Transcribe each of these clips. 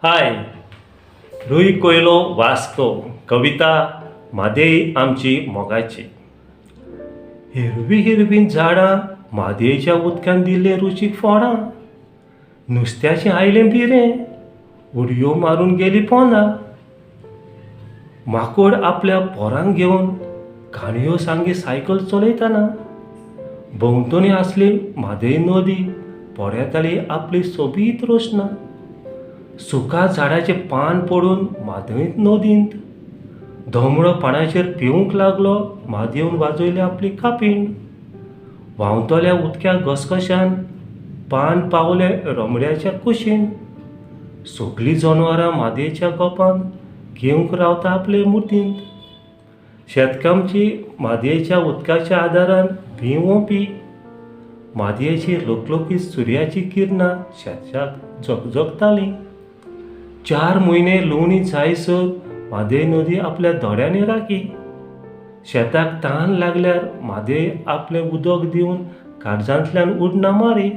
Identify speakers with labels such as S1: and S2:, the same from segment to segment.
S1: हाय, रुई कोयलो वाचतो कविता म्हादेई आमची मोगाची. हिरवी हिरवीन झाडां म्हादेच्या उदकान दिले रुचीक फोडां. नुस्त्याचें आयलें बिरें, उडयो मारून गेली पोंदां. माकोड आपल्या पोरांक घेवन काणयो सांगे सायकल चलयतना. भोंवतणी आसली म्हादेय नदी, पोड्याताली आपली सोबीत रोशना. सुका झाडाचे पान पडून म्हादयत नदींत. धोमळो पानाचेर पिवूंक लागलो, म्हादयेवन वाजयली आपली कापीण. व्हांवतल्या उदक्या घसघशान पान पावले रोमड्याच्या कुशीन. सगळीं जनावरां म्हादयेच्या गोपांत घेवंक रावता आपले मुठींत. शेतकामची म्हादयेच्या उदकाच्या आदारान भिवोवपी. म्हादयेची लोकलोकीत सुर्याची किरणां शेताक झगझगतालीं. 4 म्हयने लुवणी जायसर म्हादय नदी आपल्या दोड्यांनी राखी. शेताक तान लागल्यार म्हादय आपलें उदक दिवन काळजांतल्यान उडणां मारी.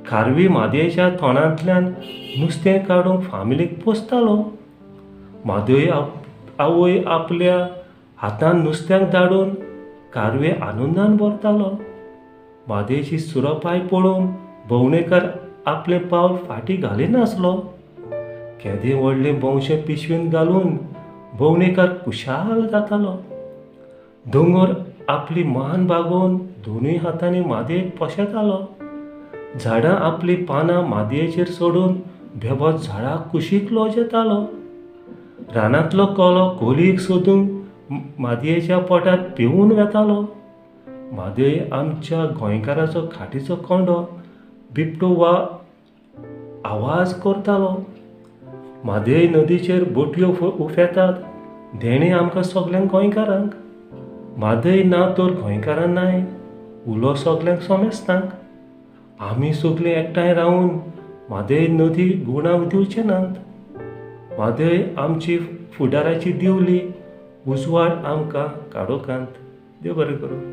S1: खारवी म्हादयेच्या तोंडांतल्यान नुस्तें काडूंक फामिलीक पोसतालो. म्हादय आवय आपल्या हातान नुस्त्याक धाडून कारवे आनंदान भरतालो. म्हादयची सुरपाय पळोवन भोंवणेकार आपलें पावल फाटीं घालिनासलो. केदें व्हडलें बौशें पिशवेंत घालून भोंवणेकार खुशाल जातालो. दोंगर आपली मान बागोवन दोनूय हातांनी म्हादयेक पोशेतालो. झाडां आपली पानां म्हादयेचेर सोडून बेबत झाडाक कुशीक लॉज येतालो. रानांतलो कोलो कोलीक सोदूंक म्हादयेच्या पोटांत पिवून वेतालो. म्हादय आमच्या गोंयकाराचो खाटीचो कोंडो बिबटो वा आवाज करतालो. म्हादय नदीचेर बोटयो उफेतात, देणे आमकां सगल्यांक गोंयकारांक. म्हादय ना तर गोंयकारां नाय, उलो सगल्यांक सोमेस्तांक. आमी सगळीं एकठांय रावून म्हादय नदी गुणांक दिवचे नात. म्हादय आमची फुडाराची दिवली, उजवाड आमकां काडोकांत. देव बरें करूं.